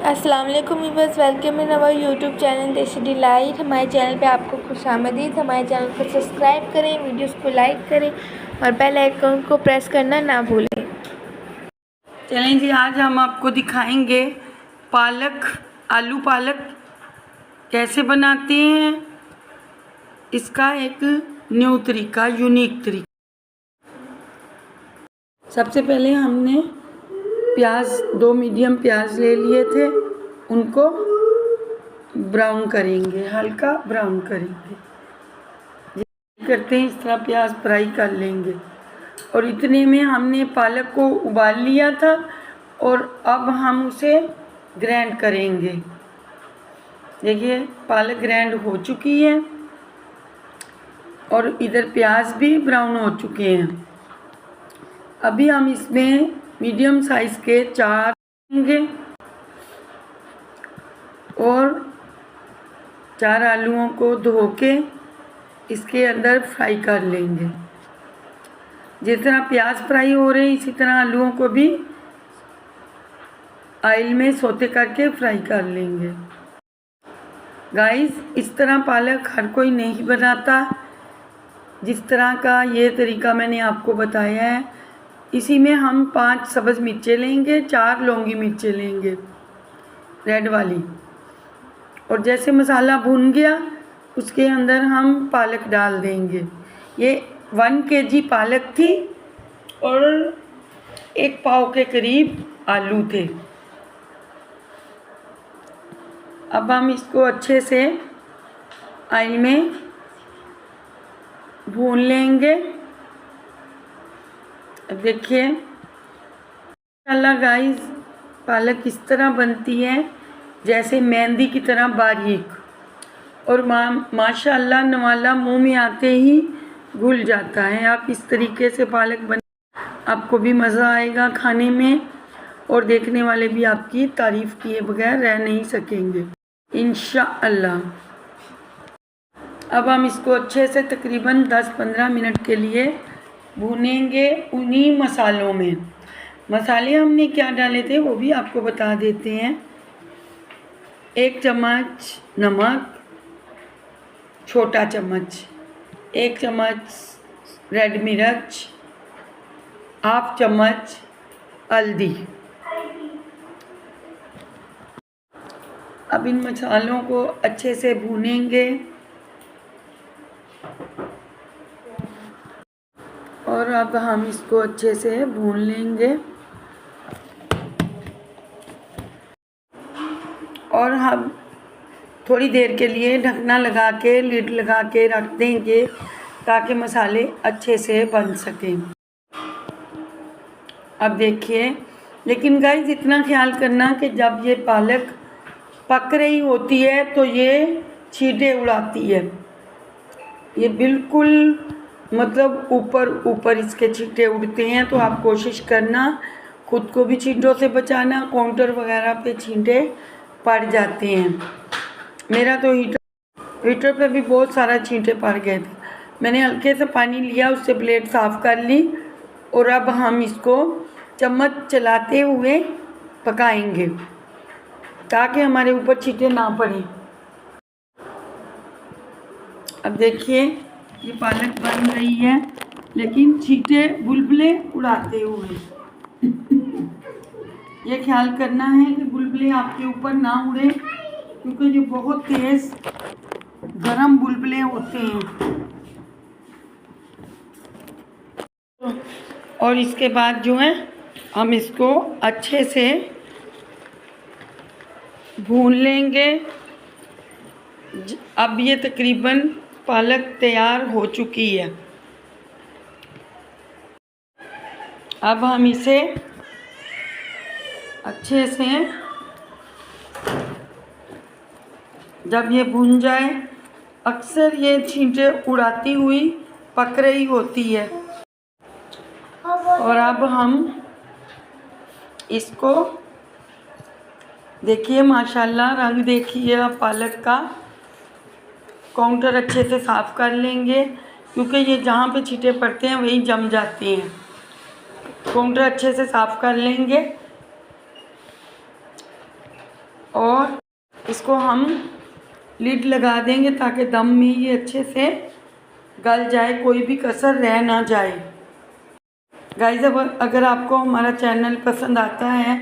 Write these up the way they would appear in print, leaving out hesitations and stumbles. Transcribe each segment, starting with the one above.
अस्सलाम वालेकुम viewers, welcome in our YouTube channel देसी डिलाइट। हमारे चैनल पे आपको खुशामदीद। हमारे चैनल को सब्सक्राइब करें, वीडियोस को लाइक करें और बेल आइकन को प्रेस करना ना भूलें। चलें जी, आज हम आपको दिखाएंगे आलू पालक कैसे बनाते हैं। इसका एक न्यू तरीका, यूनिक तरीका। सबसे पहले हमने दो मीडियम प्याज ले लिए थे, उनको ब्राउन करेंगे, हल्का ब्राउन करेंगे। करते हैं इस तरह प्याज फ्राई कर लेंगे। और इतने में हमने पालक को उबाल लिया था और अब हम उसे ग्राइंड करेंगे। देखिए पालक ग्राइंड हो चुकी है और इधर प्याज भी ब्राउन हो चुके हैं। अभी हम इसमें मीडियम साइज़ के 4 लेंगे और 4 आलूओं को धो के इसके अंदर फ्राई कर लेंगे। जिस तरह प्याज फ्राई हो रहे हैं इसी तरह आलूओं को भी ऑयल में सौते करके फ्राई कर लेंगे। गाइस, इस तरह पालक हर कोई नहीं बनाता। जिस तरह का ये तरीका मैंने आपको बताया है, इसी में हम 5 सब्ज़ मिर्चें लेंगे, 4 लौंगी मिर्चें लेंगे रेड वाली। और जैसे मसाला भुन गया उसके अंदर हम पालक डाल देंगे। ये 1 kg पालक थी और 1 पाव के करीब आलू थे। अब हम इसको अच्छे से ऑयल में भून लेंगे। अब देखिए माशाल्लाह गाइस, पालक इस तरह बनती है जैसे मेहंदी की तरह बारीक, और माशाल्लाह नवाला मुंह में आते ही घुल जाता है। आप इस तरीके से पालक आपको भी मज़ा आएगा खाने में और देखने वाले भी आपकी तारीफ़ किए बगैर रह नहीं सकेंगे इंशाअल्लाह। अब हम इसको अच्छे से तकरीबन 10-15 मिनट के लिए भूनेंगे उन्हीं मसालों में। मसाले हमने क्या डाले थे वो भी आपको बता देते हैं। 1 चम्मच नमक, छोटा चम्मच, 1 चम्मच रेड मिर्च, हाफ चम्मच हल्दी। अब इन मसालों को अच्छे से भूनेंगे और अब हम इसको अच्छे से भून लेंगे और हम थोड़ी देर के लिए ढकना लगा के, लिड लगा के रख देंगे ताकि मसाले अच्छे से बन सकें। अब देखिए, लेकिन गाइस इतना ख्याल करना कि जब ये पालक पक रही होती है तो ये छींटे उड़ाती है। ये बिल्कुल मतलब ऊपर इसके छींटे उड़ते हैं, तो आप कोशिश करना खुद को भी छींटों से बचाना। काउंटर वगैरह पे छींटे पड़ जाते हैं। मेरा तो हीटर पे भी बहुत सारा छींटे पड़ गए थे। मैंने हल्के से पानी लिया, उससे प्लेट साफ़ कर ली और अब हम इसको चम्मच चलाते हुए पकाएंगे ताकि हमारे ऊपर छींटे ना पड़े। अब देखिए ये पालक बन रही है लेकिन छींटे बुलबुले उड़ाते हुए। ये ख्याल करना है कि बुलबुले आपके ऊपर ना उड़े, क्योंकि ये बहुत तेज़ गरम बुलबुले होते हैं। और इसके बाद जो है हम इसको अच्छे से भून लेंगे। अब ये तकरीबन पालक तैयार हो चुकी है। अब हम इसे अच्छे से, जब ये भून जाए, अक्सर ये छींटे उड़ाती हुई पक रही होती है। और अब हम इसको देखिए माशाल्लाह, रंग देखिए आप पालक का। काउंटर अच्छे से साफ़ कर लेंगे क्योंकि ये जहाँ पे छींटे पड़ते हैं वहीं जम जाते हैं। काउंटर अच्छे से साफ़ कर लेंगे और इसको हम लिड लगा देंगे ताकि दम में ये अच्छे से गल जाए, कोई भी कसर रह ना जाए। गाइस अगर आपको हमारा चैनल पसंद आता है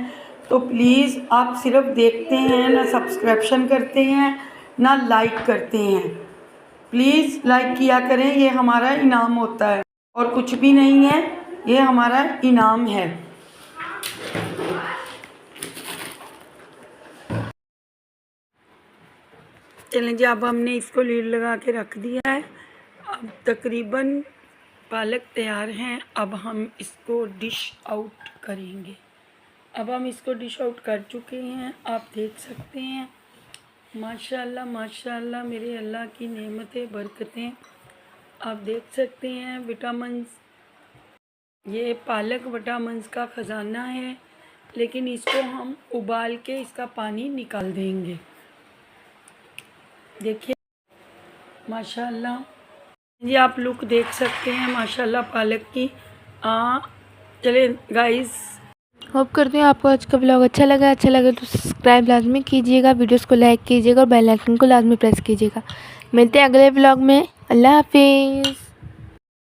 तो प्लीज़ आप सिर्फ देखते हैं, ना सब्सक्रिप्शन करते हैं, ना लाइक करते हैं। प्लीज़ लाइक किया करें, ये हमारा इनाम होता है और कुछ भी नहीं है, ये हमारा इनाम है। चलें जी, अब हमने इसको लीड लगा के रख दिया है। अब तकरीबन पालक तैयार हैं। अब हम इसको डिश आउट करेंगे। अब हम इसको डिश आउट कर चुके हैं, आप देख सकते हैं। माशाल्लाह माशाल्लाह, मेरे अल्लाह की नेमतें बरकतें आप देख सकते हैं। विटामिन्स, ये पालक विटामिन्स का ख़जाना है, लेकिन इसको हम उबाल के इसका पानी निकाल देंगे। देखिए माशाल्लाह, ये आप लुक देख सकते हैं माशाल्लाह पालक की। चले गाइस, होप करती हूँ आपको आज का ब्लॉग अच्छा लगे तो सब्सक्राइब लाजमी कीजिएगा, वीडियोस को लाइक कीजिएगा और बेल आइकन को लाजमी प्रेस कीजिएगा। मिलते हैं अगले ब्लॉग में। अल्लाह हाफिज़।